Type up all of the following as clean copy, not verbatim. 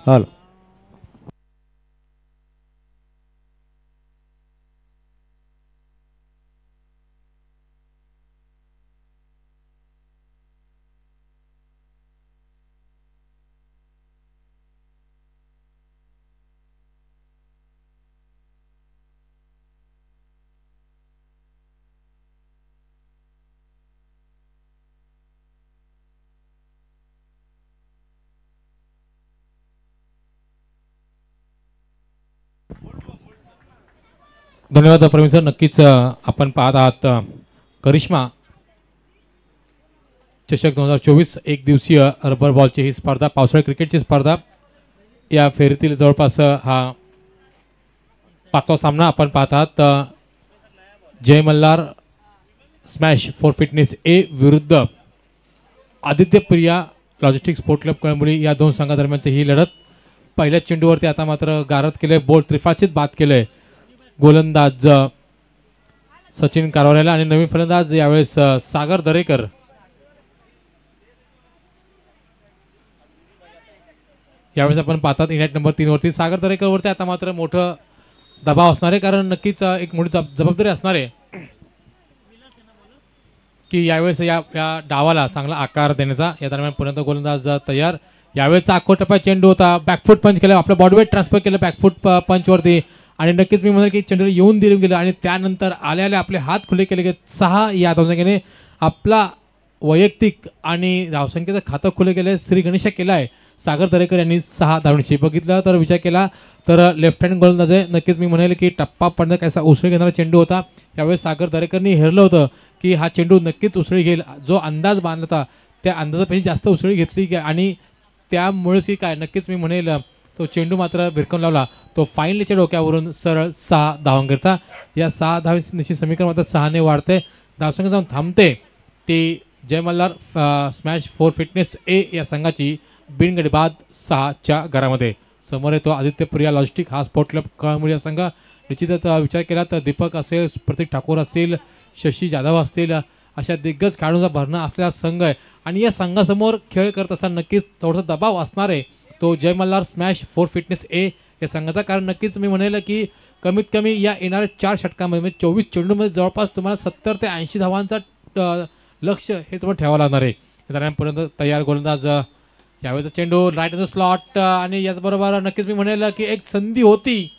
Hello. धन्यवाद Pravin sir. नक्कीच आपण पाहत आहात करिश्मा चषक 2024 एक दिवसीय रबर बॉलची ही स्पर्धा, पावसाळी क्रिकेटची स्पर्धा. या फेरीतील जवळपास हा 5वा सामना आपण पाहत आहात. जय मल्हार स्मॅश फॉर फिटनेस ए विरुद्ध Aditya Priya logistic sport club Kalamboli या दोन संघादरम्यानची ही लढत. पहिल्या चेंडूवरती आता मात्र गारद केले, बोल त्रिफाचित बाद केले गोलंदाज सचिन कारवारेला आणि नवीन फलंदाज यावेळेस सागर दरेकर. यावेळेस आपण पाहतात इनॅट नंबर 3 वरती सागर दरेकर वरती आता मात्र मोठं दबाव असणार आहे, कारण नक्कीच एक मोठी जबाबदारी असणार आहे की यावेळेस या डावाला चांगला आकार देण्याचा. या दरम्यान पुन्हा गोलंदाज तयार. यावेळेचा आखोटप्पा चेंडू होता, बॅकफूट पंच केला, आपलं बॉडीवेट ट्रान्सफर केलं बॅकफूट पंचवरती आणि नक्कीच मी म्हणेल की चेंडू येऊन दिले गेलं आणि त्यानंतर आल्याला आपले हात खुले केले गेले. 6 या धावसंख्येने आपला वैयक्तिक आणि धावसंख्येचं खातं खुले गेले. श्री गणेश केला आहे सागर दरेकर यांनी 6 धावणीशी. बघितलं तर विचार केला तर लेफ्ट हँड गोलंदाज आहे. नक्कीच मी म्हणेल की टप्पा पडणं कायसा उसळी घेणारा चेंडू होता. यावेळेस सागर दरेकरनी हेरलं होतं की हा चेंडू नक्कीच उसळी घेईल. जो अंदाज बांधला होता त्या अंदाजापेक्षा जास्त उसळी घेतली आणि त्यामुळेच की काय नक्कीच मी म्हणेल तो चेंडू मात्र भिरकून लावला. तो फाईनलीच्या डोक्यावरून सरळ 6 धावांकरता. या 6 धावांची समीकरण मात्र 6ने वाढते. धावसंख्या जाऊन थांबते ती जय मल्हार स्मॅश फॉर फिटनेस ए या संघाची बिनगडी बाद 6च्या घरामध्ये. समोर येतो आदित्य प्रिया लॉजिस्टिक हा स्पोर्ट क्लब कळंबोली या संघ. निश्चितच विचार केला तर दीपक असेल, प्रतीक ठाकूर असतील, शशी जाधव असतील, अशा दिग्गज खेळाडूंचा भरणा असलेला संघ आहे आणि या संघासमोर खेळ करत असताना नक्कीच थोडासा दबाव असणार आहे तो जय मल्हार स्मॅश फॉर फिटनेस ए या संघाचा. कारण नक्कीच मी म्हणेल की कमीत कमी या येणाऱ्या 4 षटकांमध्ये म्हणजे 24 चेंडूमध्ये जवळपास तुम्हाला 70 ते 80 धावांचा लक्ष हे तुम्हाला ठेवावं लागणार आहे. दरम्यानपर्यंत तयार गोलंदाज. यावेळेचा चेंडू राईट इन द स्लॉट आणि याचबरोबर नक्कीच मी म्हणेल की एक संधी होती,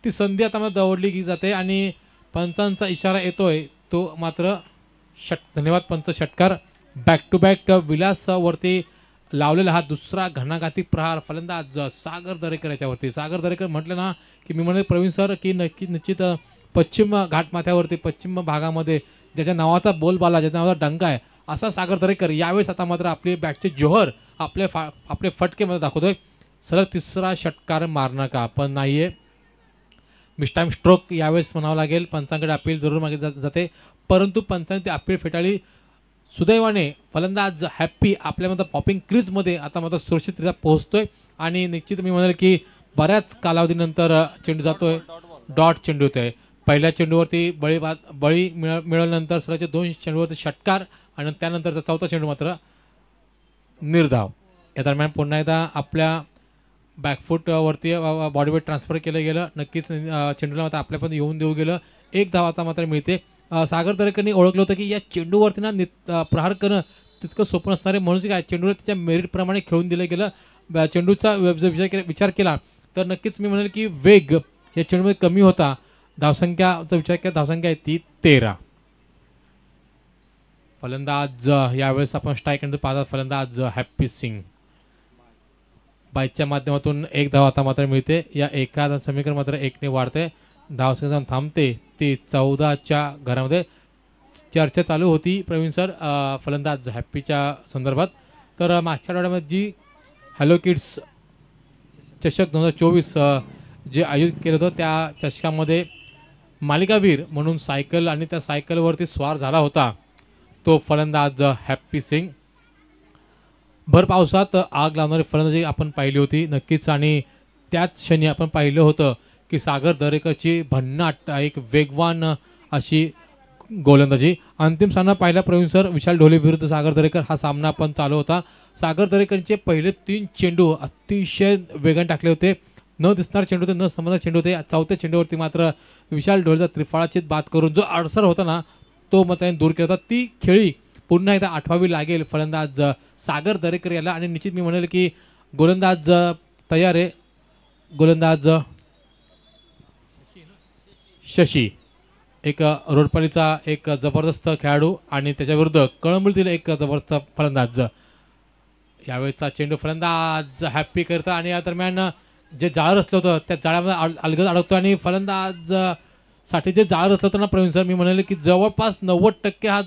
ती संधी आता मला दवडली की जाते आणि पंचांचा इशारा येतोय तो मात्र धन्यवाद पंच. षटकार बॅक टू बॅक विलासवरती लावलेला हा दुसरा घणाघाती प्रहार फलंदाज सागर दरेकर याच्यावरती. सागर दरेकर म्हटलं ना की मी म्हणेल प्रवीण सर की निश्चित पश्चिम घाटमाथ्यावरती पश्चिम भागामध्ये ज्याच्या नावाचा बोलबाला, ज्याच्या नावाचा डंका आहे असा सागर दरेकर यावेळेस आता मात्र आपले बॅटचे जोहर आपले फटकेमध्ये दाखवतोय. सलग 3रा षटकार मारणं का पण नाही आहे. मिस्टाईम स्ट्रोक यावेळेस म्हणावं लागेल. पंचांकडे अपील जरूर मागितली जाते परंतु पंचांनी ती अपील फेटाळली. सुदैवाने फलंदाज हॅप्पी आपल्यामध्ये पॉपिंग क्रीजमध्ये आता मात्र सुरक्षितरित्या पोहोचतोय आणि निश्चित मी म्हणेल की बऱ्याच कालावधीनंतर चेंडू जातोय. डॉट चेंडू होतोय. पहिल्या चेंडूवरती बळी मिळवल्यानंतर सलगच्या 2 चेंडूवरती षटकार आणि त्यानंतरचा 4था चेंडू मात्र निर्धाव. या दरम्यान पुन्हा एकदा आपल्या बॅकफूटवरती बॉडीवेट ट्रान्सफर केलं गेलं. नक्कीच चेंडूला मात्र आपल्यापर्यंत येऊन देऊ गेलं. 1 धाव आता मात्र मिळते. सागर दरेकरनी ओळखलं होतं की या चेंडूवरती ना प्रहार करणं तितकं सोपं नसणार आहे म्हणून काय चेंडूला त्याच्या मेरिटप्रमाणे खेळून दिलं गेलं. चेंडूचा विचार केला तर नक्कीच मी म्हणेल की वेग या चेंडूमध्ये कमी होता. धावसंख्याचा विचार केला धावसंख्या आहे ती 13. फलंदाज यावेळेस आपण स्ट्राईक पाहतात फलंदाज हॅप्पी सिंग. बाईकच्या माध्यमातून 1 धाव आता मात्र मिळते. या एका समीकरण मात्र 1ने वाढते. धावसंख्या जाऊन थांबते ती 14च्या घरामध्ये. चर्चा चालू होती प्रवीण सर फलंदाज हॅप्पीच्या संदर्भात. तर मागच्या आठवड्यामध्ये जी हॅलो किड्स चषक 2024 जे आयोजित केलं होतं त्या चषकामध्ये मालिकावीर म्हणून सायकल आणि त्या सायकलवरती स्वार झाला होता तो फलंदाज हॅप्पी सिंग. भर पावसात आग लावणारी फलंदाजी आपण पाहिली होती नक्कीच आणि त्याच क्षणी आपण पाहिलं होतं की सागर दरेकरची भन्नाट एक वेगवान अशी गोलंदाजी. अंतिम सामना पाहिला प्रवीण सर, विशाल ढोले विरुद्ध सागर दरेकर हा सामना पण चालू होता. सागर दरेकरचे पहिले 3 चेंडू अतिशय वेगाने टाकले होते. न दिसणार चेंडू होते, न समजणार चेंडू होते. चौथ्या चेंडूवरती मात्र विशाल ढोलेचा त्रिफळाची बाद करून जो अडसर होता ना तो मग त्याने दूर केला होता. ती खेळी पुन्हा एकदा आठवावी लागेल फलंदाज सागर दरेकर याला. आणि निश्चित मी म्हणेल की गोलंदाज तयार आहे. गोलंदाज शशी एक रोडपालीचा एक जबरदस्त खेळाडू आणि त्याच्याविरुद्ध कळंबीतील एक जबरदस्त फलंदाज. यावेळेचा चेंडू फलंदाज हॅप्पी करतं आणि या दरम्यान जे जाळं रचलं होतं त्या जाळ्यामध्ये अलगद अडकतो आणि फलंदाज साठी जे जाळं रचलं होतं ना प्रवीण सर, मी म्हणाले की जवळपास 90% हा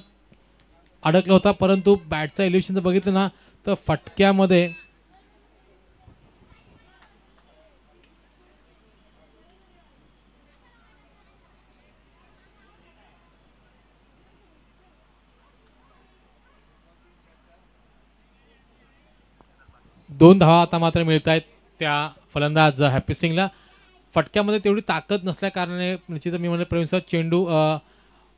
अडकला होता. परंतु बॅटचं एलिव्हेशन जर बघितलं ना तर फटक्यामध्ये दोन धावा आता मात्र मिळत आहेत त्या फलंदाज हॅपी सिंगला. फटक्यामध्ये तेवढी ताकद नसल्या कारणाने निश्चित मी म्हणेल प्रवीण सर चेंडू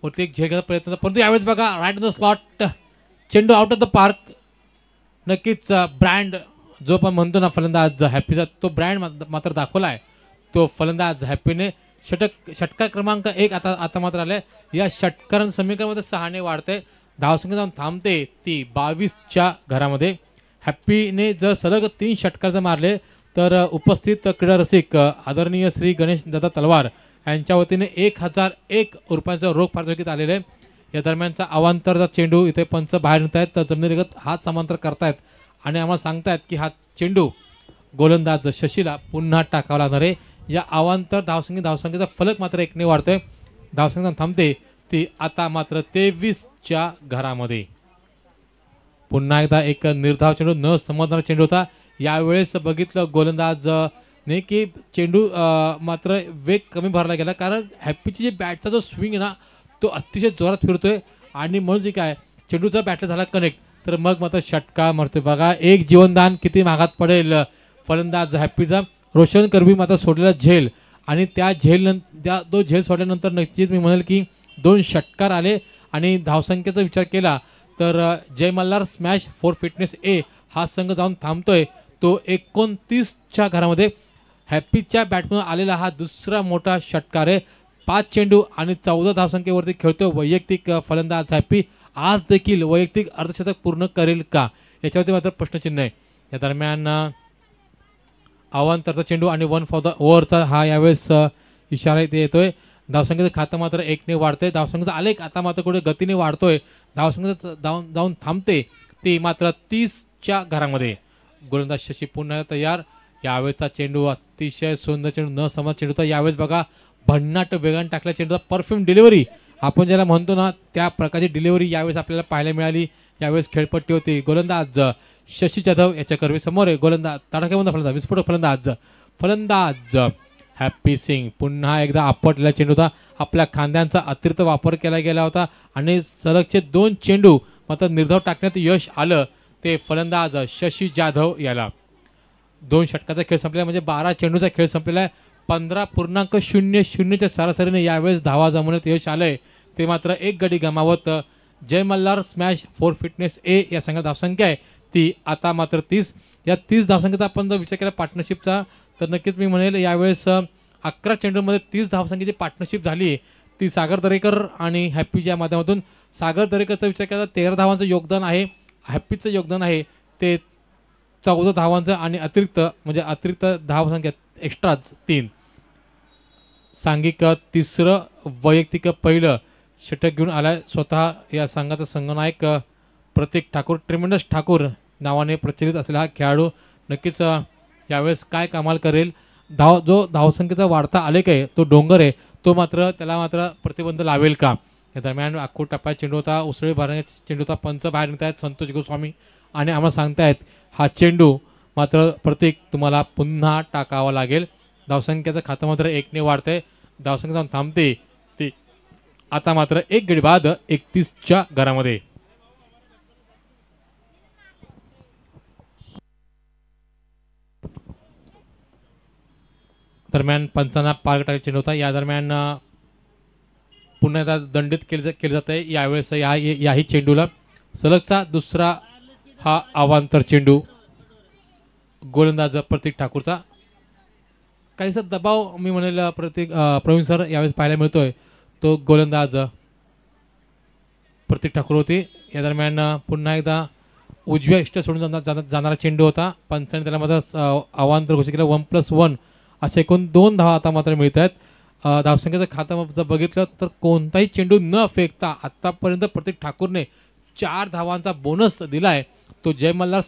वरती एक झेल घ्यायचा प्रयत्न, परंतु यावेळेस बघा राईट द स्लॉट चेंडू आउट ऑफ द पार्क. नक्कीच ब्रँड जो पण म्हणतो ना फलंदाज हॅपीचा तो ब्रँड मात्र दाखवला आहे तो फलंदाज हॅपीने. षटकार क्रमांक 1 आता मात्र आले. या षटकारां समीकरणामध्ये 6 वाढते. धावसंख्या जाऊन थांबते ती 22च्या घरामध्ये. हॅप्पीने जर सलग 3 षटकार जर मारले तर उपस्थित क्रीडा रसिक आदरणीय श्री गणेश दादा तलवार यांच्या वतीने 1001 रुपयांचा रोख पारितोषिक आलेले आहे. या दरम्यानचा अवांतरचा चेंडू इथे पंच बाहेर नेत आहेत, तर जमिनीलगत हात समांतर करतायत आणि आम्हाला सांगतायत की हा चेंडू गोलंदाज शशीला पुन्हा टाकावा लागणार आहे. या अवांतर धावसंख्येचा फलक मात्र 1 ने वाढतोय. धावसंख्या थांबते ती आता मात्र 23च्या घरामध्ये. पुन्हा एकदा एक निर्धाव चेंडू, न समजणारा चेंडू होता. यावेळेस बघितलं गोलंदाज ने की चेंडू मात्र वेग कमी भरला गेला कारण हॅपीची जे बॅटचा जो स्विंग आहे ना तो अतिशय जोरात फिरतोय आणि म्हणून जे काय चेंडूचा बॅटला झाला कनेक्ट तर मग मात्र षटकार मारतोय. बघा एक जीवनदान किती महागात पडेल फलंदाज हॅपीचा. रोशन करबी मात्र सोडलेला झेल आणि त्या झेल सोडल्यानंतर नक्कीच मी म्हणेल की 2 षटकार आले. आणि धावसंख्येचा विचार केला तर जय मल्हार स्मॅश 4 फिटनेस ए हा संघ जाऊन थांबतोय तो 29च्या घरामध्ये. हॅपीच्या बॅटमधून आलेला हा दुसरा मोठा षटकार आहे. 5 चेंडू आणि 14 धावसंख्येवरती खेळतोय वैयक्तिक फलंदाज हॅपी. आज देखील वैयक्तिक अर्धशतक पूर्ण करेल का याच्यावरती मात्र प्रश्नचिन्ह आहे. या दरम्यान अवांतरचा चेंडू आणि 1 फॉर द ओव्हरचा हा यावेळेस इशारा इथे येतोय. धावसंख्येचं खातं मात्र 1 ने वाढतंय. धावसंख्येचा आलेख आता मात्र कुठे गतीने वाढतोय. धावसंख्येचं जाऊन थांबते ती मात्र 30च्या घरामध्ये. गोलंदाज शशी पुन्हा तयार. यावेळेचा चेंडू अतिशय सुंदर चेंडू, न समज चेंडू होता. यावेळेस बघा भन्नाट वेगाने टाकल्या चेंडूचा परफ्यूम डिलिव्हरी आपण ज्याला म्हणतो ना त्या प्रकारची डिलिव्हरी यावेळेस आपल्याला पाहायला मिळाली. यावेळेस खेळपट्टी होती. गोलंदाज शशी जाधव याच्या करवी समोर आहे. गोलंदाज तडाख्याबंद फलंदाज, विस्फोटक फलंदाज हॅपी सिंग. पुन्हा एकदा आपटलेला चेंडू होता. आपल्या खांद्यांचा अतिरिक्त वापर केला गेला होता आणि सलगचे 2 चेंडू मात्र निर्धाव टाकण्यात यश आलं ते फलंदाज शशी जाधव याला. 2 षटकाचा खेळ संपलेला म्हणजे 12 चेंडूचा खेळ संपलेला आहे. 15.00च्या सरासरीने यावेळेस धावा जमवण्यात यश आलंय ते मात्र 1 गडी गमावत जय मल्हार स्मॅश 4 फिटनेस ए या संघात धावसंख्या आहे ती आता मात्र 30. या 30 धावसंख्येचा आपण जर विचार केला पार्टनरशिपचा तर नक्कीच मी म्हणेल यावेळेस 11 चेंडूमध्ये 30 धावसंख्येची पार्टनरशिप झाली ती सागर दरेकर आणि हॅपीच्या माध्यमातून. सागर दरेकरचा विचार केला 13 धावांचं योगदान आहे. हॅपीचं योगदान आहे ते 14 धावांचं आणि अतिरिक्त धावसंख्या एक्स्ट्राच 3. सांघिक 3रं वैयक्तिक पहिलं षटक घेऊन आलाय स्वतः या संघाचा संघनायक प्रतीक ठाकूर. ट्रिमेंडस ठाकूर नावाने प्रचलित असलेला हा खेळाडू नक्कीच यावेळेस काय कमाल करेल. जो धावसंख्येचा वाढता आलेख आहे तो डोंगर आहे तो मात्र त्याला मात्र प्रतिबंध लावेल का. या दरम्यान अख्खूट टप्प्यात चेंडू होता. उसळी भरण्याचा चेंडू होता. पंच बाहेर निघत आहेत संतोष गोस्वामी आणि आम्हाला सांगतायत हा चेंडू मात्र प्रतीक तुम्हाला पुन्हा टाकावा लागेल. धावसंख्येचं खातं मात्र 1 ने वाढतंय. धावसंख्या जाऊन थांबते ती आता मात्र 1 गडी बाद 31च्या घरामध्ये. दरम्यान पंचांना पार टाकायचा चेंडू होता. या दरम्यान पुन्हा एकदा दंडित केलं जात आहे यावेळेस याही चेंडूला. सलगचा दुसरा हा अवांतर चेंडू गोलंदाज प्रतीक ठाकूरचा. काहीसा दबाव मी म्हणेल प्रवीण सर यावेळेस पाहायला मिळतोय, तो गोलंदाज प्रतीक ठाकूर होती. या दरम्यान पुन्हा एकदा उजव्या इष्ट सोडून जाणारा चेंडू होता. पंचाने त्याला मात्र अवांतर घोषित केलं. 1+1 असे एकूण 2 धावा आता मात्र मिळत आहेत. धावसंख्येचं खातं जर बघितलं तर कोणताही चेंडू न फेकता आत्तापर्यंत प्रतीक ठाकूरने 4 धावांचा बोनस दिला आहे. तो जय मल्हार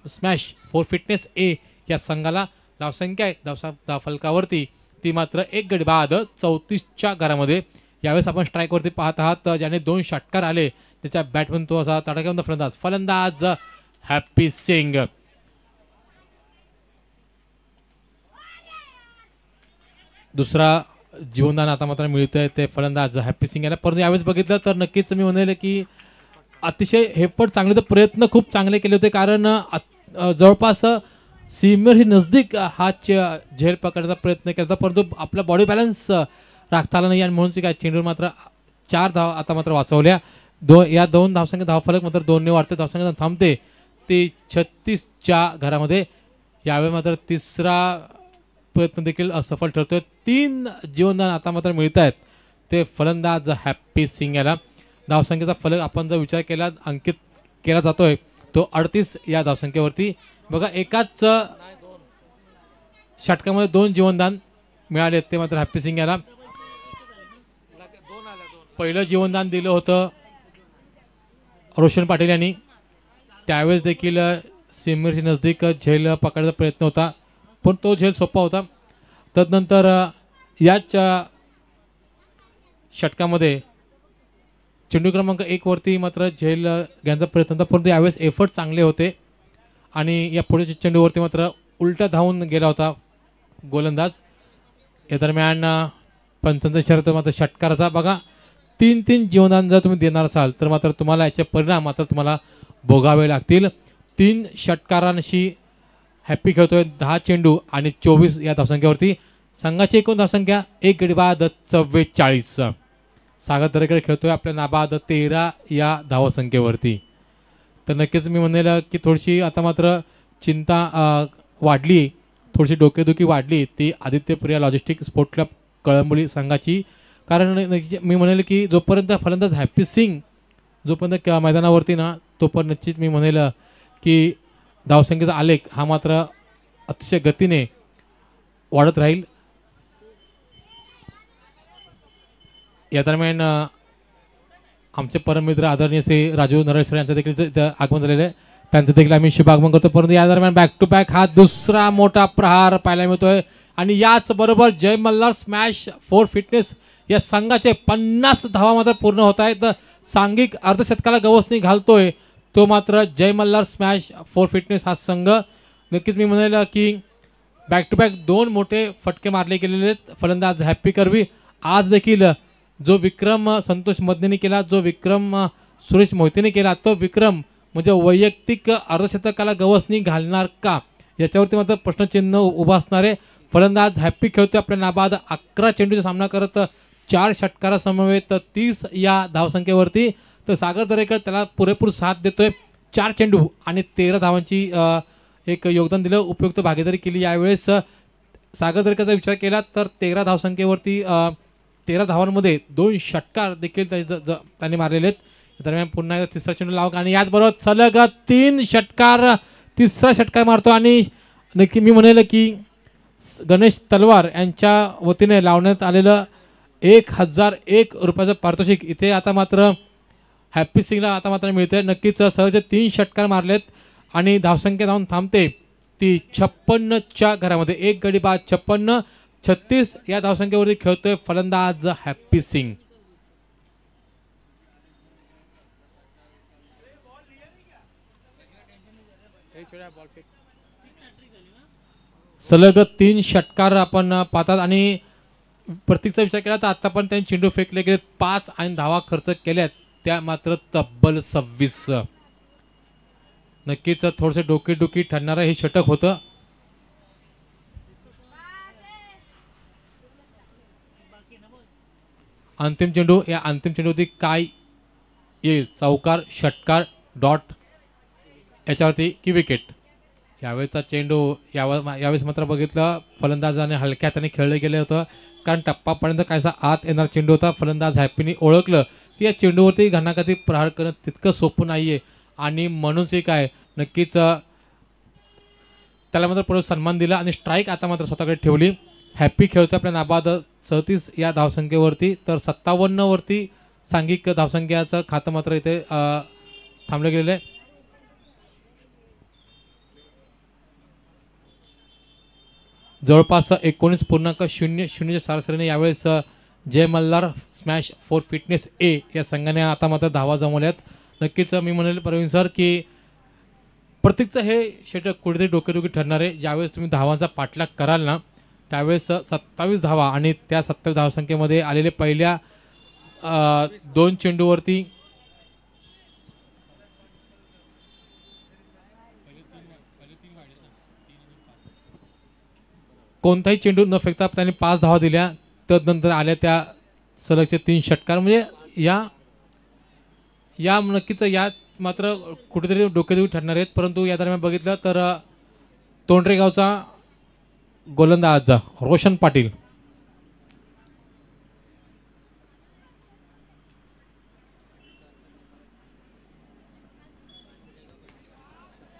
स्मॅश फॉर फिटनेस ए या संघाला धावसंख्या आहे धावफलकावरती ती मात्र 1 गडी बाद 34च्या घरामध्ये. यावेळेस आपण स्ट्राईकवरती पाहत आहात, ज्याने 2 षटकार आले त्याच्या बॅटमधून तो असा तडाख्याबंद फलंदाज हॅपी सिंग. दुसरा जीवनदान आता मात्र मिळतंय ते फलंदाज हॅपी सिंग याला. परंतु यावेळेस बघितलं तर नक्कीच मी म्हणेल की अतिशय हेपट चांगले तर प्रयत्न खूप चांगले केले होते, कारण जवळपास सीमेवर ही नजदीक हा झेल पकडण्याचा प्रयत्न केला होता, परंतु आपला बॉडी बॅलन्स राखता आला नाही आणि म्हणून काय चेंडूवर मात्र 4 धावा आता मात्र वाचवल्या. या 2 धावसंख्या धावफलक मात्र 2ने वाढते. धावसंख्या थांबते ती 36च्या घरामध्ये. यावेळी मात्र तिसरा प्रयत्न देखील असफल ठरतोय. 3 जीवनदान आता मात्र मिळत आहेत ते फलंदाज हॅपी सिंग याला. धावसंख्येचा फलक आपण जर विचार केला अंकित केला जातोय तो 38 या धावसंख्येवरती. बघा एकाच षटकामध्ये 2 जीवनदान मिळाले ते मात्र हॅपी सिंग याला. पहिलं जीवनदान दिलं होतं रोशन पाटील यांनी, त्यावेळेस देखील सीमेशी नजदीक झेल पकडायचा प्रयत्न होता पण तो झेल सोपा होता. तदनंतर याच षटकामध्ये चेंडू क्रमांक 1 वरती मात्र झेल घ्यायचा प्रयत्न होता, परंतु यावेळेस एफर्ट चांगले होते आणि या पुढच्या चेंडूवरती मात्र उलटा धावून गेला होता गोलंदाज. या दरम्यान पंचांचा इशारा मात्र षटकाराचा. बघा 3 जीवनदान जर तुम्ही देणार असाल तर मात्र तुम्हाला याचे परिणाम मात्र तुम्हाला भोगावे लागतील. 3 षटकारांशी हॅपी खेळतोय 10 चेंडू आणि 24 या धावसंख्येवरती. संघाची एकूण धावसंख्या 1 गडी बाद 44. सागर दरेकर खेळतोय आपल्या नाबाद 13 या धावसंख्येवरती. तर नक्कीच मी म्हणेल की थोडीशी आता मात्र चिंता वाढली, थोडीशी डोकेदुखी वाढली ती Aditya Priya logistic sport club Kalamboli संघाची. कारण मी म्हणेल की जोपर्यंत फलंदाज हॅपी सिंग जोपर्यंत मैदानावरती ना तोपर्यंत निश्चित मी म्हणेल की धावसंख्येचा आलेख हा मात्र अतिशय गतीने वाढत राहील. या दरम्यान आमचे परममित्र आदरणीय श्री राजू नरेश्वर यांचं देखील आगमन झालेलं आहे, त्यांचं देखील आम्ही शुभ आगमन करतो. परंतु या दरम्यान बॅक टू बॅक हा दुसरा मोठा प्रहार पाहायला मिळतोय आणि याच बरोबर जय मल्हार स्मॅश फॉर फिटनेस या संघाचे 50 धावा मात्र पूर्ण होत आहेत. सांघिक अर्धशतकाला गवसणी घालतोय तो मात्र जय मल्हार स्मॅश फॉर फिटनेस हा संघ. नक्कीच मी म्हणेल की बॅक टू बॅक 2 मोठे फटके मारले गेलेले आहेत फलंदाज हॅपी करवी. आज देखील जो विक्रम संतोष मदनेने केला, जो विक्रम सुरेश मोहितेने केला, तो विक्रम म्हणजे वैयक्तिक अर्धशतकाला गवसणी घालणार का याच्यावरती मात्र प्रश्नचिन्ह उभा असणार आहे. फलंदाज हॅपी खेळतोय आपल्या नाबाद 11 चेंडूचा सामना करत 4 षटकारासमवेत 30 या धावसंख्येवरती. तर सागर दरेकर त्याला पुरेपूर साथ देतोय. 4 चेंडू आणि 13 धावांची एक योगदान दिलं, उपयुक्त भागीदारी केली. यावेळेस सागर दरेकरचा विचार केला तर 13 धावसंख्येवरती 13 धावांमध्ये 2 षटकार देखील त्यांनी मारलेले आहेत. दरम्यान पुन्हा एकदा तिसरा चेंडू लाव आणि याचबरोबर सलग 3 षटकार, तिसरा षटकार मारतो आणि नक्की मी म्हणेल की गणेश तलवार यांच्या वतीने लावण्यात आलेलं 1001 रुपयाचं पारितोषिक इथे आता मात्र हॅपी सिंगला आता मात्र मिळते. नक्कीच सहज 3 षटकार मारलेत आणि धावसंख्या धावून थांबते ती 56च्या घरामध्ये. 1 गडी बाद 56. 36 या धावसंख्येवरती खेळतोय फलंदाज हॅपी सिंग. सलग 3 षटकार आपण पाहतात आणि प्रत्येकचा विचार केला तर आता पण त्यांनी चेंडू फेकले गेले 5 आणि धावा खर्च केल्यात त्या मात्र तब्बल 26. नक्कीच थोडंसं डोकेदुखी ठरणारं हे षटक होतं. अंतिम चेंडू, या अंतिम चेंडूवरती काय येईल, चौकार, षटकार, डॉट याच्यावरती की विकेट. यावेळेचा चेंडू यावेळेस मात्र बघितलं फलंदाजाने हलक्या हाताने खेळलं गेलं होतं, कारण टप्पापर्यंत कायसा आत येणार चेंडू होता. फलंदाज हॅपीने ओळखलं की या चेंडूवरती घणाघाती प्रहार करणं तितकं सोपं नाही आहे, आणि म्हणूनच हे काय नक्कीच त्याला मात्र पुढे सन्मान दिला आणि स्ट्राईक आता मात्र स्वतःकडे ठेवली. हॅपी खेळतो आपल्या नाबाद 37 या धावसंख्येवरती, तर 57 वरती सांघिक धावसंख्याचं खातं मात्र इथे थांबलं गेलेलं आहे. जवळपास 19.00 सरासरीने यावेळेस जय मल्हार स्मॅश फॉर फिटनेस ए या संघाने आता मात्र धावा जमवल्यात. नक्कीच मी म्हणेल प्रवीण सर की प्रत्येकचं हे षटक कुठेतरी डोकेदुखी ठरणार आहे. ज्यावेळेस तुम्ही धावांचा पाठलाग कराल ना, त्यावेळेस 27 धावा आणि त्या 27 धावसंख्येमध्ये आलेले पहिल्या 2 चेंडूवरती कोणताही चेंडू न फेकता त्यांनी 5 धावा दिल्या. तदनंतर आल्या त्या सलगचे 3 षटकार. म्हणजे या नक्कीच यात मात्र कुठेतरी डोकेदुखी ठरणार आहेत. परंतु या दरम्यान बघितलं तर तोंडरेगावचा गोलंदाज रोशन पाटील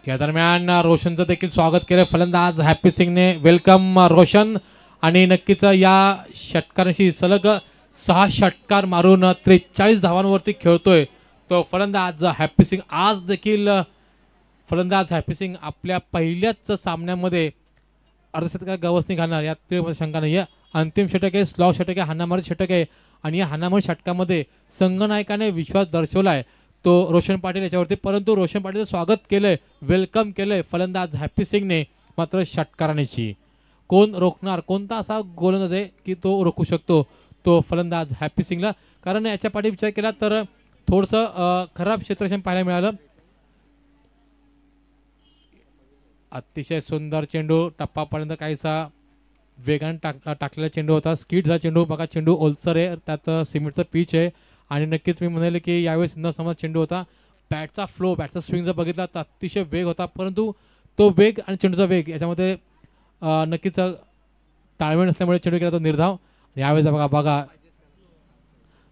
या दरम्यान रोशनचं देखील स्वागत केलं फलंदाज हॅपी सिंगने. वेलकम रोशन. आणि नक्कीच या षटकारांशी सलग 6 षटकार मारून 43 धावांवरती खेळतोय तो फलंदाज हॅपी सिंग. आज देखील फलंदाज हॅपी सिंग आपल्या पहिल्याच सामन्यामध्ये अर्धशतक गवसणी घालणार यात काही शंका नाही आहे. अंतिम षटक आहे, स्लॉ षटक आहे, हाणामारी षटक आहे, आणि या हाणामारी षटकामध्ये संघनायकाने विश्वास दर्शवला आहे तो रोशन पाटील याच्यावरती. परंतु रोशन पाटीलचं स्वागत केलंय, वेलकम केलंय फलंदाज हॅपी सिंगने मात्र षटकारांची. कोण रोखणार, कोणता असा गोलंदाज आहे की तो रोखू शकतो तो फलंदाज हॅपी सिंगला. कारण याच्या पाठी विचार केला तर थोडंसं खराब क्षेत्ररक्षण पाहायला मिळालं. अतिशय सुंदर चेंडू, टप्पापर्यंत काहीसा वेगाने टाकलेला चेंडू होता. स्किडचा चेंडू बघा, चेंडू ओलसर आहे, त्यात सिमेंटचं पिच आहे, आणि नक्कीच मी म्हणेल की यावेळेस न समज चेंडू होता. बॅटचा फ्लो, बॅटचा स्विंग जर बघितला तर अतिशय वेग होता, परंतु तो वेग आणि चेंडूचा वेग याच्यामध्ये नक्कीच ताळमेळ नसल्यामुळे चेंडू केला तो निर्धाव. यावेळेस बघा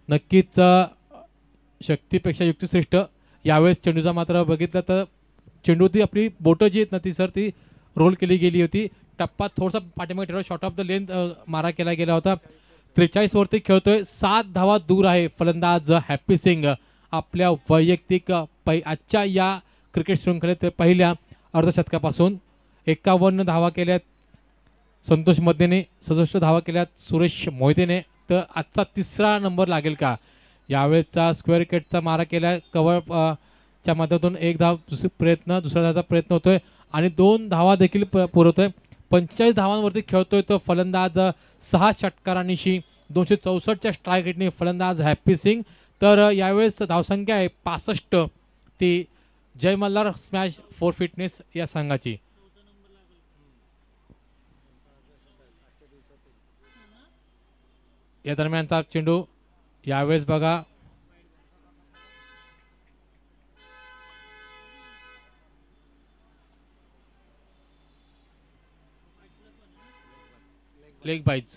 नक्कीच शक्तीपेक्षा युक्तिश्रेष्ठ. यावेळेस चेंडूचा मात्र बघितलं तर चेंडू ती आपली बोटं जी आहेत ना ती सर ती रोल केली गेली होती. टप्पा थोडासा पाठीमागे ठेवला, शॉर्ट ऑफ द लेंथ मारा केला गेला होता. 43 वरती खेळतोय, 7 धावा दूर आहे फलंदाज हॅपी सिंग आपल्या वैयक्तिक आजच्या या क्रिकेट शृंखलेत पहिल्या अर्धशतकापासून. 51 धावा केल्यात संतोष मध्येने, 67 धावा केल्यात सुरेश मोहितेने. तर आजचा 3रा नंबर लागेल का. यावेळेचा स्क्वेअर विकेटचा मारा केला कव्हर च्या माध्यमातून 1 धाव दुसऱ्या धावाचा प्रयत्न होतोय आणि 2 धावा देखील पुरवतोय. 45 धावांवरती खेळतोय तो फलंदाज 6 षटकारांनीशी 264च्या स्ट्राईक रेटने फलंदाज हॅपी सिंग. तर यावेळेस धावसंख्या आहे 65 ती जय मल्हार स्मॅश फॉर फिटनेस या संघाची. या दरम्यानचा चेंडू यावेळेस बघा लेग बाईज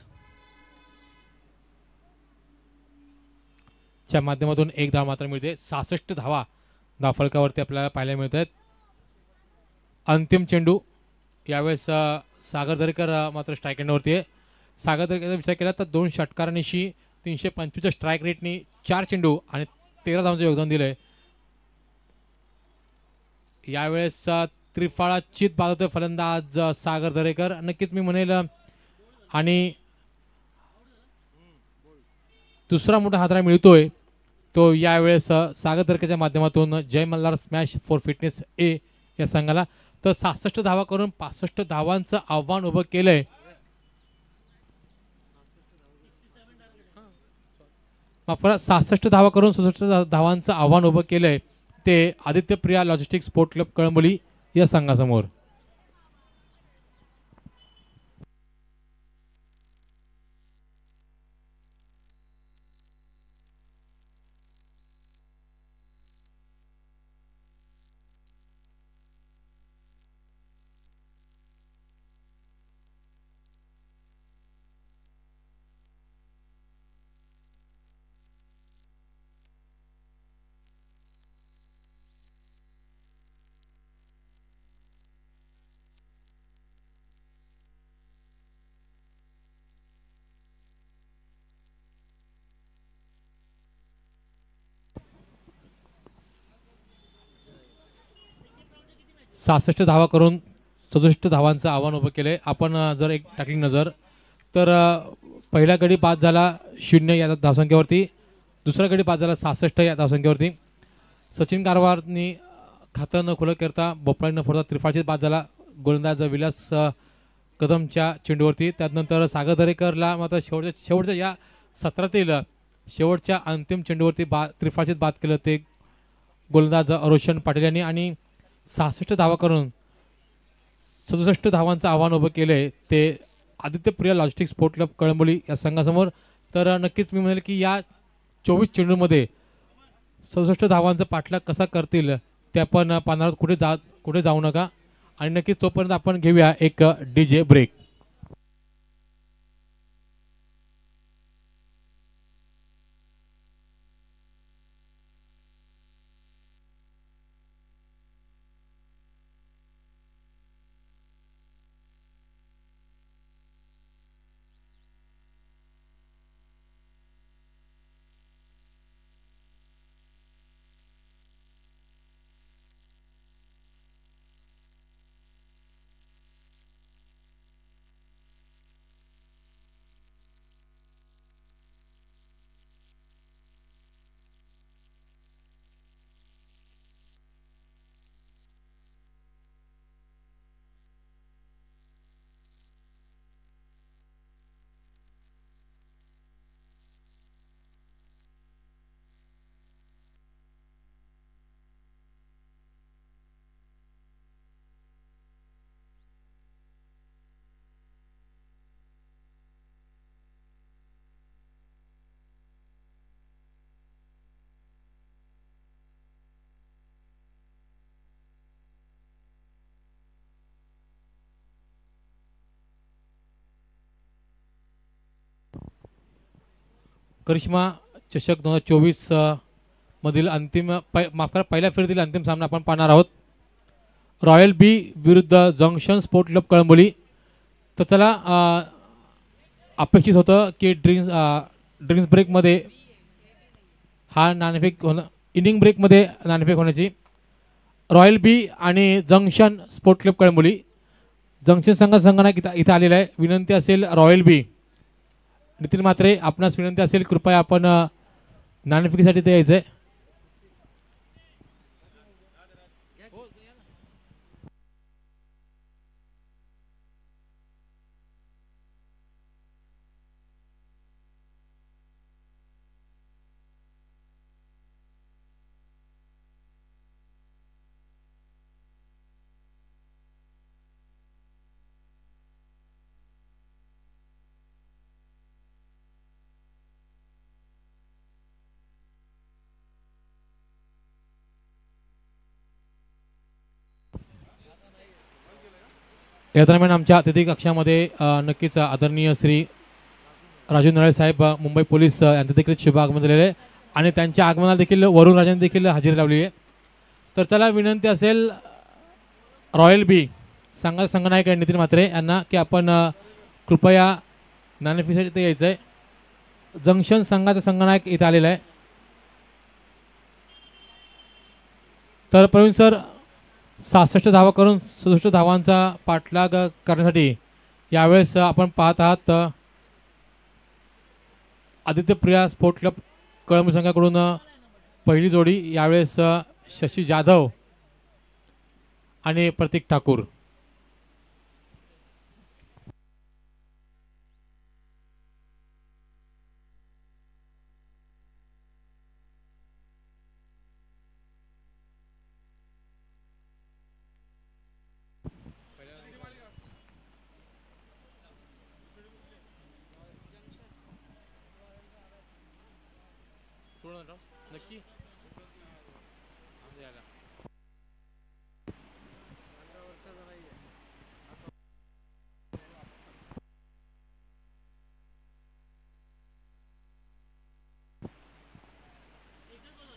च्या माध्यमातून 1 धाव मात्र मिळते. 66 धावा धावफलकावरती आपल्याला पाहायला मिळत आहेत. अंतिम चेंडू यावेळेस सागर दरेकर मात्र स्ट्राईक एंडवरती आहे. सागर दरेकरचा विचार केला तर 2 षटकारांनीशी 325 स्ट्राईक रेटनी 4 चेंडू आणि 13 धावांचं योगदान दिलंय. यावेळेस त्रिफळा चित बाजवतोय फलंदाज सागर दरेकर. नक्कीच मी म्हणेल आणि दुसरा मोठा हादरा मिळतोय तो यावेळेस सागर दरेकरच्या माध्यमातून जय मल्हार स्मॅश फॉर फिटनेस ए या संघाला. तर 66 धावा करून 65 धावांचं आव्हान उभं केलंय. माफ 66 धावा करून 67 धावांचं आव्हान उभं केलंय ते Aditya Priya logistic sport club Kalamboli या संघासमोर. 66 धावा करून 67 धावांचं आव्हान उभं केलं आहे. आपण जर एक टाकली नजर तर पहिला गडी बाद झाला 0 या धावसंख्येवरती, दुसरा गडी बाद झाला 66 या धावसंख्येवरती. सचिन कारवारनी खातं न खुलं करता बोपळा न फोडता त्रिफळाचीत बाद झाला गोलंदाज विलास कदमच्या चेंडूवरती. त्यानंतर सागर दरेकरला मात्र शेवटच्या या सत्रातील शेवटच्या अंतिम चेंडूवरती त्रिफळाचीत बाद केलं ते गोलंदाज रोशन पाटील यांनी आणि 66 धावा करून 67 धावांचं आव्हान उभं केलं आहे ते Aditya Priya logistic sport club Kalamboli या संघासमोर. तर नक्कीच मी म्हणेल की या 24 चेंडूमध्ये 67 धावांचा पाठलाग कसा करतील ते आपण पाहणार. कुठे जाऊ नका आणि नक्कीच तोपर्यंत आपण घेऊया एक DJ ब्रेक. करिश्मा चषक 2024 मधील अंतिम माफ करा पहिल्या फेरीतील अंतिम सामना आपण पाहणार आहोत. रॉयल बी विरुद्ध जंक्शन स्पोर्ट क्लब कळंबोली. तर चला अपेक्षित होतं की ड्रिंक्स ब्रेकमध्ये हा नाणेफेक होणं, इनिंग ब्रेकमध्ये नाणेफेक होण्याची. रॉयल बी आणि junction sport club Kalamboli. Junction संघानायक इथं आलेला आहे. विनंती असेल रॉयल बी नितीन म्हात्रे आपणास विनंती असेल कृपया आपण नाणेफेकीसाठी ते यायचं आहे. या दरम्यान आमच्या अतिथी कक्षामध्ये नक्कीच आदरणीय श्री राजू नळे साहेब मुंबई पोलीस यांचं देखील शुभ आगमन झालेलं आहे आणि त्यांच्या आगमनाला देखील वरुण राजांनी देखील हजेरी लावली आहे. तर चला विनंती असेल रॉयल बी संघनायक नितीन म्हात्रे यांना की आपण कृपया नाणेफेकीसाठी ते यायचं आहे. जंक्शन संघाचा संघनायक इथं आलेला आहे. तर प्रवीण सर 66 धावा करून 67 धावांचा पाठलाग करण्यासाठी यावेळेस आपण पाहत आहात आदित्य प्रिया स्पोर्ट क्लब कळंबोली संघाकडून पहिली जोडी यावेळेस शशी जाधव आणि प्रतीक ठाकूर. नक्की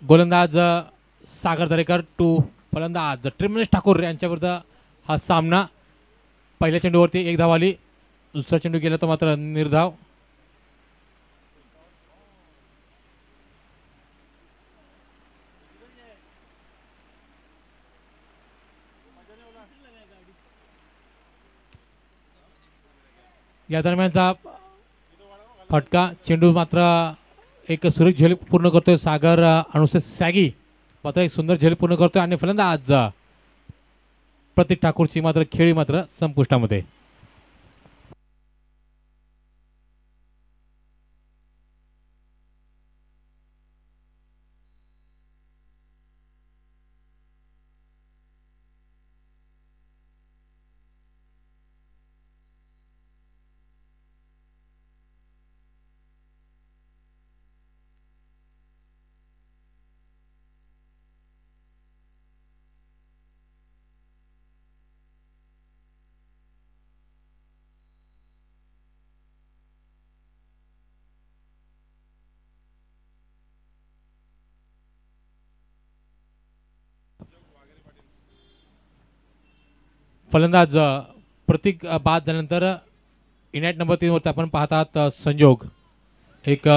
गोलंदाज सागर दरेकर टू फलंदाज ट्रिमेश ठाकूर यांच्या विरुद्ध हा सामना. पहिल्या चेंडूवरती एक धाव आली, दुसरा चेंडू गेला तो मात्र निर्धाव. या दरम्यानचा फटका चेंडू मात्र एक सुरेख झेल पूर्ण करतोय सागर अनुसे सॅगी मात्र एक सुंदर झेल पूर्ण करतोय आणि फलंदाज प्रतीक ठाकूरची मात्र खेळी मात्र संपुष्टामध्ये. फलंदाज प्रतीक बाद झाल्यानंतर इनॅट नंबर 3 वरती आपण पाहतात संजोग एक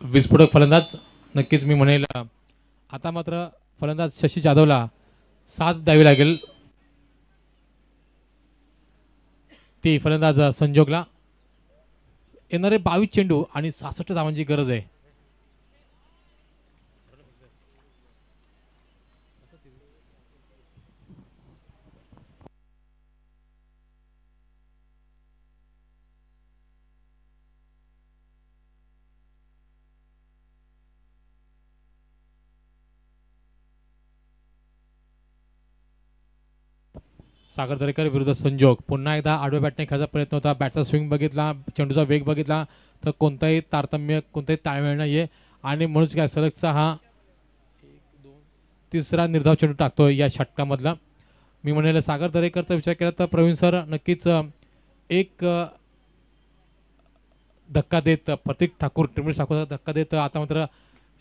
विस्फोटक फलंदाज. नक्कीच मी म्हणेल आता मात्र फलंदाज शशी जाधवला साथ द्यावी लागेल. ती फलंदाज संजोगला येणारे 22 चेंडू आणि 66 धावांची गरज आहे. सागर दरेकर विरुद्ध संजोग. पुन्हा एकदा आडव्या बॅटने खेळायचा प्रयत्न होता. बॅटचा स्विंग बघितला, चेंडूचा वेग बघितला तर कोणताही तारतम्य कोणताही ताळमेळ नाही आहे आणि म्हणूनच काय सलगचा हा तिसरा निर्धाव चेंडू टाकतोय या षटकामधला. मी म्हणेल सागर दरेकरचा विचार केला तर प्रवीण सर नक्कीच एक धक्का देत प्रतीक ठाकूर ठाकूरचा धक्का देत आता मात्र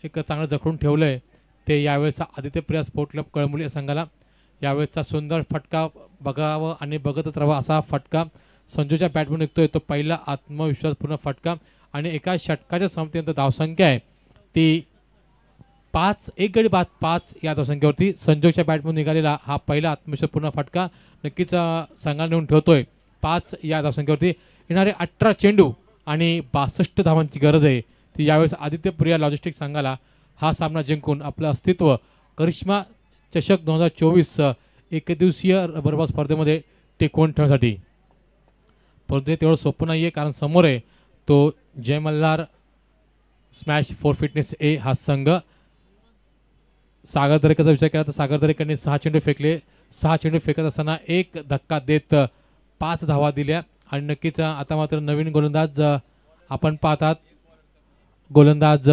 एक चांगलं जखडून ठेवलं आहे ते यावेळेचा आदित्य प्रिया स्पोर्ट क्लब कळंबोली या संघाला. यावेळेचा सुंदर फटका बघावं आणि बघतच राहावं असा फटका संजूच्या बॅटमधून निघतोय. तो पहिला आत्मविश्वासपूर्ण फटका आणि एका षटकाच्या संमतीनंतर धावसंख्या आहे ती 5 एक गडी बाद 5 या धावसंख्येवरती संजूच्या बॅटमधून निघालेला हा पहिला आत्मविश्वासपूर्ण फटका नक्कीच संघाला नेऊन ठेवतोय 5 या धावसंख्येवरती. येणारे 18 चेंडू आणि 62 धावांची गरज आहे ती यावेळेस आदित्य प्रिया लॉजिस्टिक संघाला हा सामना जिंकून आपलं अस्तित्व करिश्मा चषक 2024 एकदिवसीय रबरबॉल स्पर्धेमध्ये टिकवून ठेवण्यासाठी. परंतु तेवढं सोपं नाही आहे कारण समोर आहे तो जय मल्हार स्मॅश फॉर फिटनेस ए हा संघ. सागर दरेकरचा विचार केला तर सागर दरेकरने 6 चेंडू फेकले. 6 चेंडू फेकत असताना एक धक्का देत 5 धावा दिल्या आणि नक्कीच आता मात्र नवीन गोलंदाज आपण पाहतात. गोलंदाज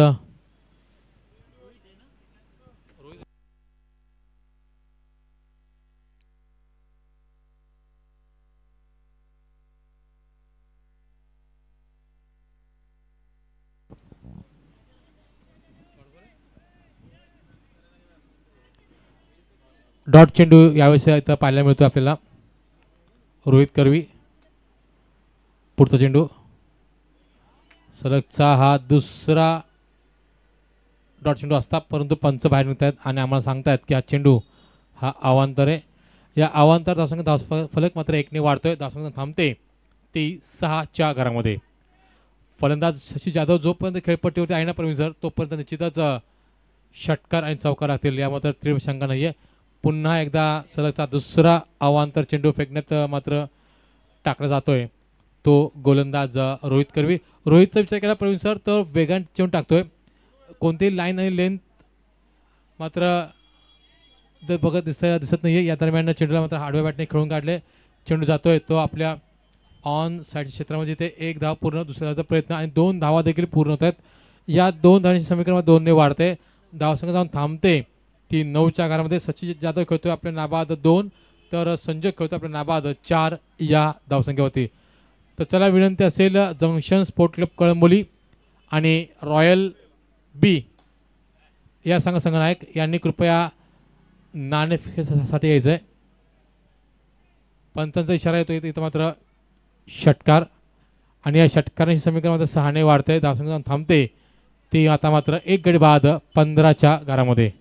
डॉट चेंडू यावेळेस इथं पाहायला मिळतो आपल्याला. रोहित कर्वी पुढचा चेंडू सलगचा हा दुसरा डॉट चेंडू असता परंतु पंच बाहेर निघत आहेत आणि आम्हाला सांगतायत की हा चेंडू हा अवांतर आहे. या अवांतर धावसंख्या फलक मात्र 1 ने वाढतोय. धावसंख्या थांबते ती 6च्या घरामध्ये. फलंदाज शशी जाधव जोपर्यंत खेळपट्टीवरती आहे ना प्रवीण सर तोपर्यंत निश्चितच षटकार आणि चौकार राहतील या मात्र तीव्र शंका नाही आहे. पुन्हा एकदा सलगचा दुसरा अवांतर चेंडू फेकण्यात मात्र टाकला जातोय तो गोलंदाज रोहित कर्वी. रोहितचा विचार केला प्रवीण सर तर वेगाने चेंडू टाकतोय. कोणतीही लाईन आणि लेंथ मात्र बघत दिसत नाही आहे. या दरम्यान चेंडूला मात्र आडव्या बॅटने खेळून काढले. चेंडू जातोय तो आपल्या ऑन साईड क्षेत्रामध्ये ते 1 धाव पूर्ण दुसऱ्या धावाचा प्रयत्न आणि 2 धावा देखील पूर्ण होत आहेत. या 2 धावांची समीकरण 2 ने वाढते. धावसंख्या जाऊन थांबते ती 9च्या घरामध्ये. सचिन जाधव खेळतोय आपल्या नाबाद 2 तर संजय खेळतोय आपल्या नाबाद 4 या धावसंख्येवरती. तर चला विनंती असेल जंक्शन स्पोर्ट क्लब कळंबोली आणि रॉयल बी या संघनायक यांनी कृपया नाणेफेकीसाठी यायचं आहे. पंचांचा इशारा येतो इथं मात्र षटकार आणि या षटकारांची समीकरण मात्र 6 ने वाढते. धावसंख्या थांबते ती आता मात्र 1 गडी बाद 15च्या घरामध्ये.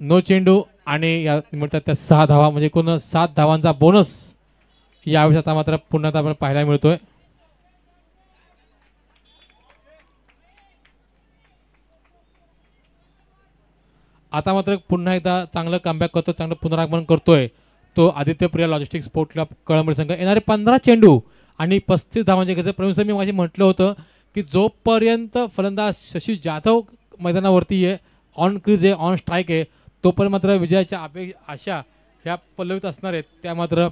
नो चेंडू आणि या मिळतात त्या 6 धावा, म्हणजे एकूण 7 धावांचा बोनस यावेळी आता मात्र पुन्हा आपल्याला पाहायला मिळतोय. आता मात्र पुन्हा एकदा चांगलं कमबॅक करतो, चांगलं पुनरागमन करतोय तो Aditya Priya logistic sport club Kalambadi संघ. येणारे 15 चेंडू आणि 35 धावांचे गरज. प्रवीण सर, मी माझी म्हटलं होतं की जोपर्यंत फलंदाज शशी जाधव मैदानावरती आहे, ऑन क्रीज आहे, ऑन स्ट्राईक आहे, तोपर्यंत मात्र विजयाच्या आशा ह्या पल्लवीत असणार आहेत. त्या मात्र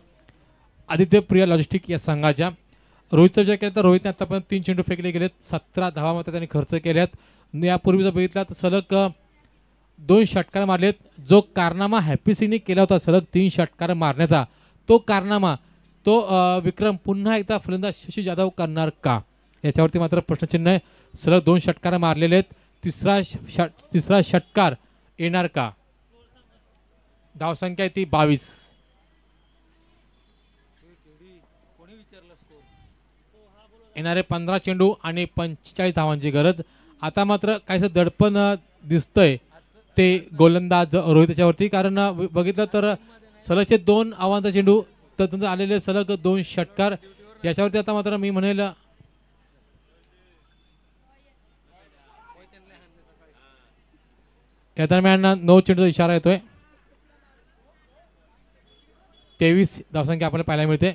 आदित्य प्रिया लॉजिस्टिक या संघाच्या. रोहितचा विचार केला तर रोहितने आतापर्यंत 3 चेंडू फेकले गेलेत, 17 धावा मात्र त्यांनी खर्च केल्यात. यापूर्वी जर बघितला तर सलग 2 षटकार मारलेत. जो कारनामा हॅपी सिंगने केला होता सलग 3 षटकार मारण्याचा, तो कारनामा, तो विक्रम पुन्हा एकदा फलंदाज शशी जाधव करणार का, याच्यावरती मात्र प्रश्नचिन्ह आहे. सलग 2 षटकार मारलेले आहेत, तिसरा षटकार येणार का. धावसंख्या आहे ती 22. येणारे 15 चेंडू आणि 45 धावांची गरज. आता मात्र काहीसं दडपण दिसतंय ते गोलंदाज रोहितच्या वरती, कारण बघितलं तर सलगचे 2 अवांत चेंडू तर आलेले सलग 2 षटकार, याच्यावरती आता मात्र मी म्हणेल या दरम्यान 9 चेंडूचा इशारा येतोय. 23 धावसंख्या आपल्याला पाहायला मिळते.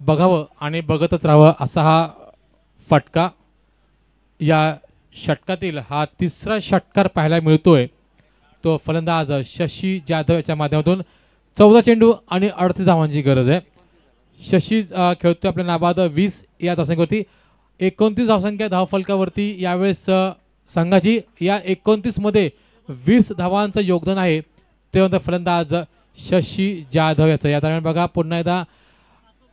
बघावं आणि बघतच राहावं असा हा फटका. या षटकातील हा तिसरा षटकार पाहायला मिळतोय. तो फलंदाज शशी जाधव याच्या माध्यमातून. 14 चेंडू आणि 38 धावांची गरज आहे. शशी खेळतोय आपल्या नाबाद 20 या धावसंख्येवरती. 29 धावसंख्या धावफलकावरती यावेळेस संघाची. या 29 मध्ये 20 धावांचं योगदान आहे ते म्हणतात फलंदाज शशी जाधव याचं. या दरम्यान बघा पुन्हा एकदा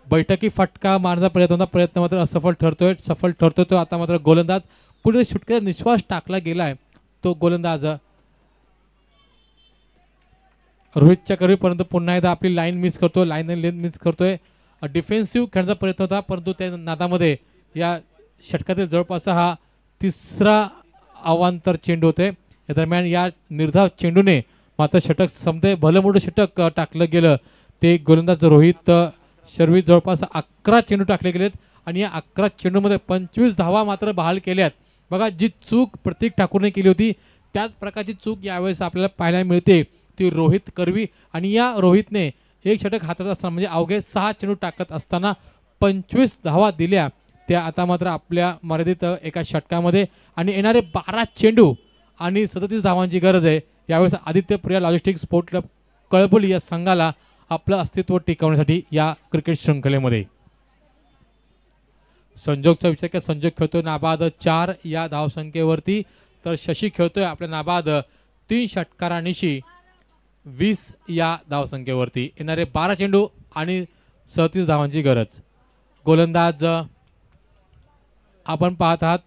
बैठकी फटका मारण्याचा प्रयत्न मात्र असफल ठरतोय. सफल ठरतोय तो. आता मात्र गोलंदाज कुठे सुटकेचा निश्वास टाकला गेलाय, तो गोलंदाज रोहितच्या करीपर्यंत पुन्हा एकदा आपली लाईन मिस करतो, लाईन लेंथ मिस करतोय. डिफेन्सिव्ह खेळण्याचा प्रयत्न होता, परंतु त्या नादामध्ये या षटकातील जवळपास हा तिसरा अवांतर चेंडू होते. या दरम्यान या निर्धाव चेंडूने मात्र षटक समजे भलं मोठं षटक टाकलं गेलं. ते गोलंदाज रोहित शर्वी जवळपास 11 चेंडू टाकले गेलेत आणि या 11 चेंडूमध्ये 25 धावा मात्र बहाल केल्यात. बघा, जी चूक प्रतीक ठाकूरने केली होती त्याच प्रकारची चूक यावेळेस आपल्याला पाहायला मिळते ती रोहित करवी. आणि या रोहितने एक षटक हातात असताना म्हणजे अवघे 6 चेंडू टाकत असताना 25 धावा दिल्या त्या आता मात्र आपल्या मर्यादित एका षटकामध्ये. आणि येणारे 12 चेंडू आणि 37 धावांची गरज आहे यावेळेस Aditya Priya logistic sport club Kalamboli या संघाला आपलं अस्तित्व टिकवण्यासाठी या क्रिकेट शृंखलेमध्ये. संजोगचा विचार केला, संजोग खेळतोय नाबाद 4 या धावसंख्येवरती, तर शशी खेळतोय आपल्या नाबाद 3 षटकारांनिशी 20 या धावसंख्येवरती. येणारे 12 चेंडू आणि 37 धावांची गरज. गोलंदाज आपण पाहत आहात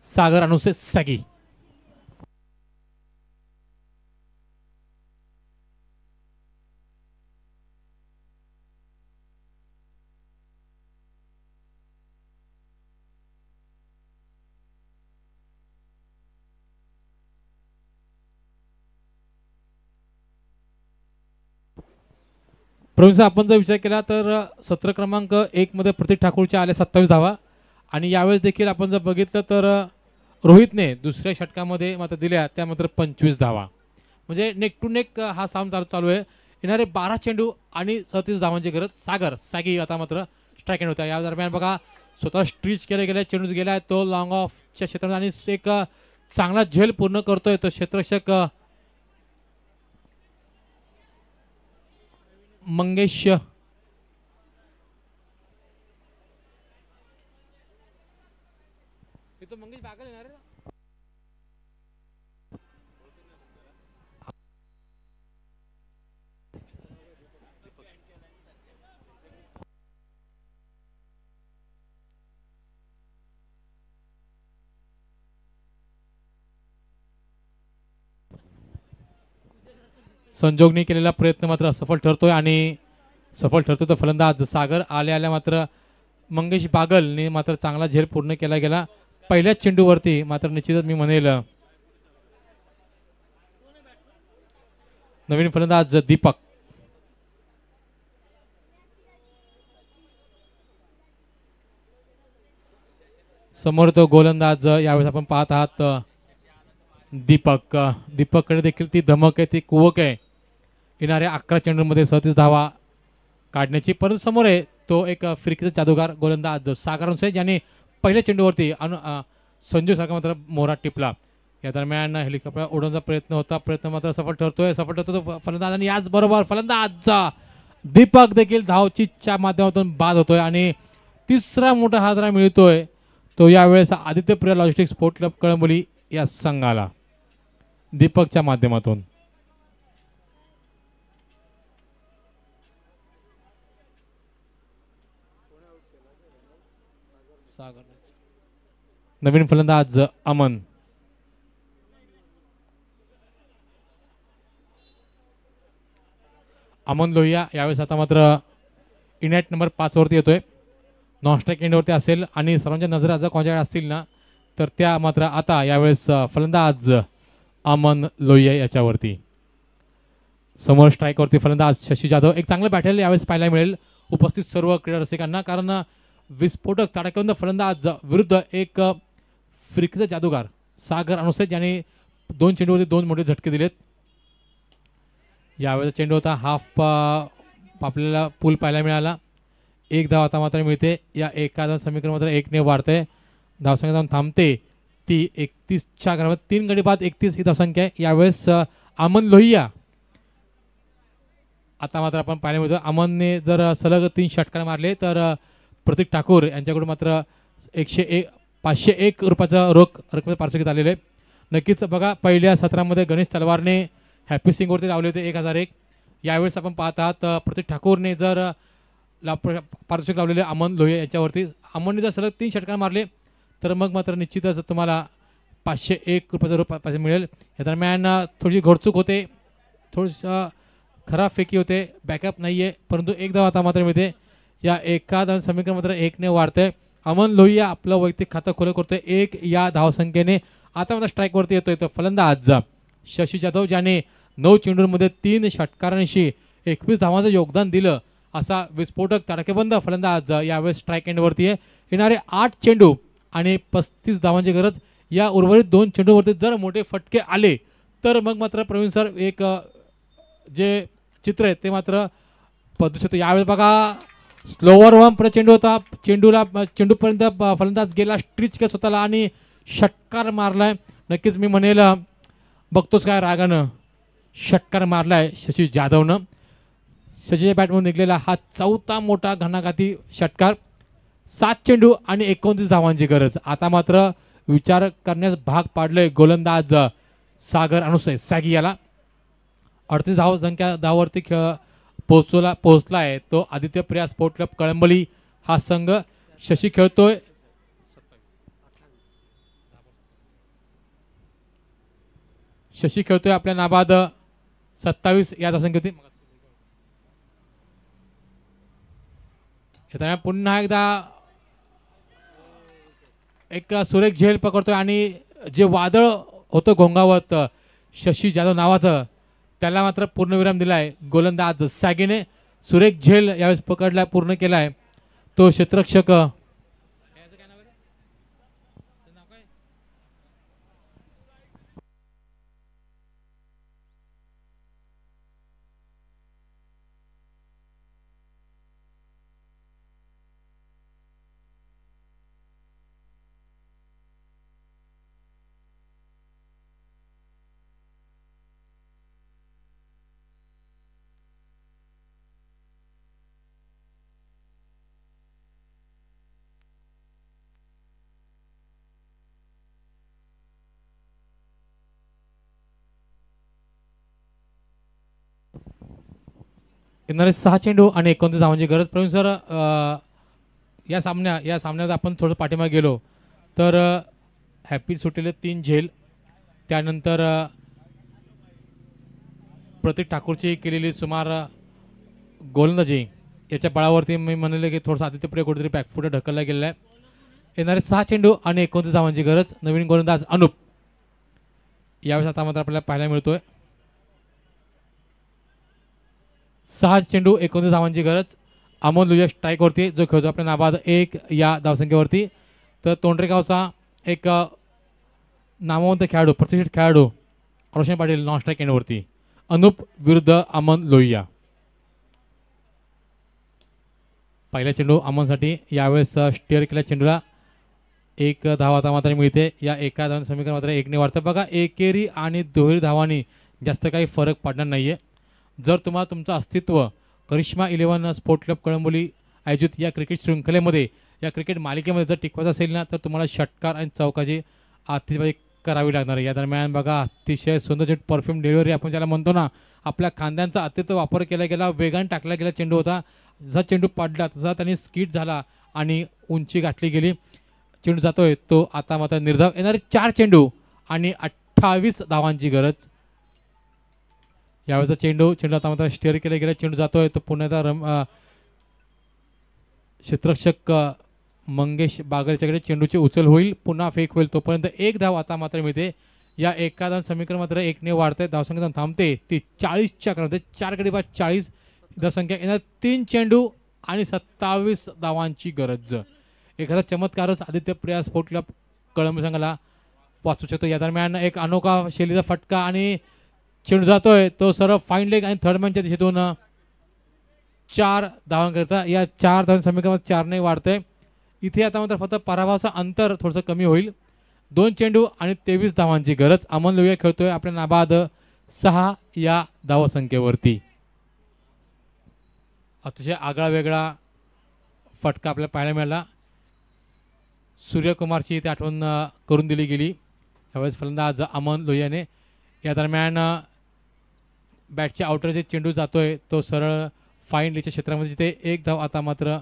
सागर अनुसे सगी. प्रवीण, आपण जर विचार केला तर सत्र क्रमांक 1 मध्ये प्रतीक ठाकूरच्या आल्या 27 धावा आणि यावेळेस देखील आपण जर बघितलं तर रोहितने दुसऱ्या षटकामध्ये मात्र दिल्या त्या मात्र 25 धावा. म्हणजे नेक टू नेक हा सामना चालू आहे. येणारे 12 चेंडू आणि 37 धावांची गरज. सागर सॅगी आता मात्र स्ट्राईक एंड होता. या दरम्यान बघा स्वतः स्ट्रीच केले गेले, चेंडू गेला तो लॉंग ऑफच्या क्षेत्रामध्ये आणि एक चांगला झेल पूर्ण करतोय तो क्षेत्ररक्षक मंगेश बागल येणार आहे. संजोगने केलेला प्रयत्न मात्र असफल ठरतोय आणि सफल ठरतो तर फलंदाज सागर आल्या मात्र मंगेश बागलने मात्र चांगला झेल पूर्ण केला गेला पहिल्याच चेंडूवरती. मात्र निश्चितच मी म्हणेल नवीन फलंदाज दीपक. समोर तो गोलंदाज यावेळेस आपण पाहत आहात दीपक. दीपककडे देखील ती धमक आहे, ती कुवक आहे येणाऱ्या 11 चेंडूंमध्ये 37 धावा काढण्याची. परंतु समोर आहे तो एक फिरकीचा जादूगार गोलंदाज सागर अनुसे ज्याने पहिल्या चेंडूवरती संजू सागर मात्र मोहरा टिपला. या दरम्यान हेलिकॉप्टर उडवण्याचा प्रयत्न होता, प्रयत्न मात्र सफल ठरतोय. सफल ठरतो फलंदाज आणि याचबरोबर फलंदाज दीपक देखील धावचीच्या माध्यमातून बाद होतोय आणि तिसरा मोठा हादरा मिळतोय तो यावेळेस आदित्यप्रिया लॉजिस्टिक्स स्पोर्ट क्लब कळंबोली या संघाला दीपकच्या माध्यमातून. नवीन फलंदाज अमन. अमन लोहिया यावेळेस आता मात्र इनॅट नंबर 5 वरती येतोय. नॉन स्ट्राईक एंडवरती असेल आणि सर्वांच्या नजरा जर कोणाच्या असतील ना तर त्या मात्र आता यावेळेस फलंदाज अमन लोहिया याच्यावरती. समोर स्ट्राईकवरती फलंदाज शशी जाधव. एक चांगलं बॅटल यावेळेस पाहायला मिळेल उपस्थित सर्व क्रीडा रसिकांना, कारण विस्फोटक तडाखेबंद फलंदाज विरुद्ध एक फिरकीचा जादूगार सागर अनुसे ज्याने 2 चेंडूवरती 2 मोठे झटके दिलेत. यावेळेस चेंडू होता हाफ आपल्याला पूल पाहायला मिळाला. 1 धाव आता मात्र मिळते. या एका समीकरण मात्र 1 ने वाढते. धावसंख्या जाऊन थांबते ती 31च्या घरामध्ये 3 गडी बाद 31 ही धावसंख्या आहे. यावेळेस अमन लोहिया आता मात्र आपण पाहायला मिळतो. अमनने जर सलग 3 षटकार मारले तर प्रतीक ठाकूर यांच्याकडून मात्र 501 रुपयाचं रोख रकमेचं पारितोषिक आलेलं आहे. नक्कीच बघा पहिल्या सत्रामध्ये गणेश तलवारने हॅपी सिंगवरती लावले होते 1001. यावेळेस आपण पाहत आहात प्रतीक ठाकूरने जर पारितोषिक लावलेले अमन लोहिया याच्यावरती. अमनने जर सलग 3 षटकार मारले तर मग मात्र निश्चितच तुम्हाला 501 रुपयाचं रोख पैसे मिळेल. या दरम्यान थोडीशी घोडचूक होते, थोडंसं खराब फेकी होते, बॅकअप नाही आहे, परंतु 1 धाव आता मात्र मिळते. या एका समीकरण मात्र 1 ने वाढतंय. अमन लोहिया आपलं वैयक्तिक खातं खुलं करतोय 1 या धावसंख्येने. आता मात्र स्ट्राईकवरती येतोय तो फलंदाज शशी जाधव ज्याने 9 चेंडूंमध्ये 3 षटकारांशी 21 धावांचं योगदान दिलं. असा विस्फोटक तडकेबंद फलंदाज यावेळेस स्ट्राईक एंडवरती आहे. येणारे 8 चेंडू आणि 35 धावांची गरज. या उर्वरित 2 चेंडूवरती जर मोठे फटके आले तर मग मात्र प्रवीण सर एक जे चित्र आहे ते मात्र बदलू शकतो. यावेळेस बघा स्लोवर वन पुढे चेंडू होता, चेंडूपर्यंत फलंदाज गेला, स्ट्रिच केला स्वतःला आणि षटकार मारलाय. नक्कीच मी म्हणेल बघतोच काय रागानं षटकार मारलाय शशी जाधवनं. शशीच्या बॅटमधून निघलेला हा 4था मोठा घणाघाती षटकार. 7 चेंडू आणि 29 धावांची गरज. आता मात्र विचार करण्यास भाग पाडलंय गोलंदाज सागर अनुसे सॅगी याला. 38 धावसंख्या धावावरती पोहोचला आहे तो आदित्यप्रिया स्पोर्ट क्लब कळंबोली हा संघ. शशी खेळतोय आपल्या नाबाद 27 या धावसंख्येवरती. पुन्हा एकदा एक सुरेख झेल पकडतोय आणि जे वादळ होतं घोंगावत शशी जाधव नावाचं त्याला मात्र पूर्णविराम दिलाय गोलंदाज सॅगीने. सुरेख झेल यावेळेस पकडला, पूर्ण केलाय तो क्षेत्ररक्षक येणारे 6 चेंडू आणि 29 धावांची गरज. प्रवीण सर या सामन्यात आपण थोडं पाठीमागे गेलो तर हॅपी सुटलेले 3 झेल, त्यानंतर प्रतीक ठाकूरची केलेली सुमार गोलंदाजी याच्या बळावरती मी म्हणले की थोडंसं आदित्यपुढे कुठेतरी बॅकफुट ढकलला गेलेला आहे. येणारे 6 चेंडू आणि 29 धावांची गरज. नवीन गोलंदाज अनुप यावेळेस आता मात्र आपल्याला पाहायला मिळतोय. 6 चेंडू 29 धावांची गरज. अमोल लुया स्ट्राईकवरती जो खेळतो आपल्या नाबाद 1 या धावसंख्येवरती. तर तोंडरेगावचा एक नामवंत खेळाडू प्रतिष्ठित खेळाडू रोशन पाटील नॉन स्ट्राईक एंडवरती. अनुप विरुद्ध अमन लोहिया. पहिला चेंडू अमनसाठी. यावेळेस स्टेअर केल्या चेंडूला 1 धाव आता मात्र मिळते. या एका धावांचं समीकरण मात्र 1 ने वाढतं. बघा एकेरी आणि दुहेरी धावांनी जास्त काही फरक पडणार नाही आहे. जर तुम्हाला तुमचं अस्तित्व करिश्मा 11 स्पोर्ट क्लब कळंबोली आयोजित या क्रिकेट शृंखलेमध्ये या क्रिकेट मालिकेमध्ये जर टिकवायचं असेल ना तर तुम्हाला षटकार आणि चौकाची आतिषबाजी करावी लागणार आहे. या दरम्यान बघा अतिशय सुंदर परफ्यूम डिलिव्हरी आपण ज्याला म्हणतो ना, आपल्या खांद्यांचा अतिरिक्त वापर केला गेला, वेगाने टाकला गेला चेंडू होता. जसा चेंडू पडला तसा त्यांनी स्किट झाला आणि उंची गाठली गेली. चेंडू जातोय तो आता मात्र निर्धाव. येणारे 4 चेंडू आणि 28 धावांची गरज. यावेळेचा चेंडू आता मात्र स्टेअर केला गेला. चेंडू जातोय तो पुन्हा क्षेत्ररक्षक मंगेश बागरेच्याकडे चेंडूची उचल होईल, पुन्हा फेक होईल. तोपर्यंत 1 धाव आता मात्र मिळते. या एका धाव समीकरण मात्र 1 ने वाढते. धावसंख्या थांबते ती 40च्या करते. 4 गडी बाद 40 धावसंख्या. येणार 3 चेंडू आणि 27 धावांची गरज. एखादा चमत्कारच आदित्य प्रिया स्पोर्ट क्लब कळंब संघाला वाचू शकतो. या दरम्यान एक अनोखा शैलीचा फटका आणि चेंडू जातोय तो सरळ फाईन लेग आणि थर्ड मॅनच्या दिशेतून 4 धावांकरिता. या 4 धावां समीकरणात 4 ने वाढतंय. इथे आता मात्र फक्त पराभवाचं अंतर थोडंसं कमी होईल. 2 चेंडू आणि 23 धावांची गरज. अमन लोहिया खेळतोय आपल्या नाबाद 6 या धावसंख्येवरती. अतिशय आगळा वेगळा फटका आपल्याला पाहायला मिळाला. सूर्यकुमारची इथे आठवण करून दिली गेली. यावेळेस फलंदाज अमन लोहियाने. या दरम्यान बॅटच्या आउटरचे चेंडू जातोय तो सरळ फाईन लेगच्या क्षेत्रामध्ये. जिथे 1 धाव आता मात्र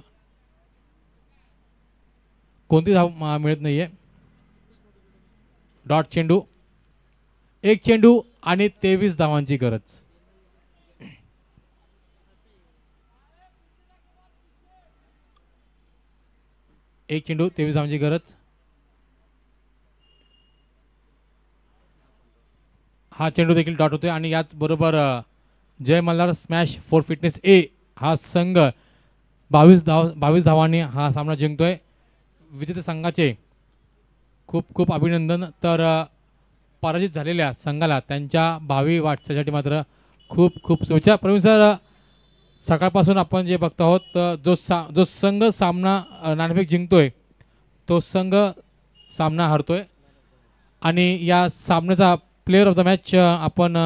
कोणती धाव मिळत नाहीये. डॉट चेंडू. 1 चेंडू आणि 23 धावांची गरज. एक चेंडू 23 धावांची गरज. हा चेंडू देखील डॉट होतोय आणि याच बरोबर जय मल्हार स्मॅश फॉर फिटनेस ए हा संघ 22 धावांनी हा सामना जिंकतोय. विजेते संघाचे खूप खूप अभिनंदन. तर पराजित झालेल्या संघाला त्यांच्या भावी वाटचालीसाठी मात्र खूप खूप शुभेच्छा. प्रवीण सर, सकाळपासून आपण जे बघतो आहोत जो संघ सामना नाणेफेक जिंकतोय तो संघ सामना हरतोय आणि या सामन्याचा प्लेयर ऑफ द मॅच आपण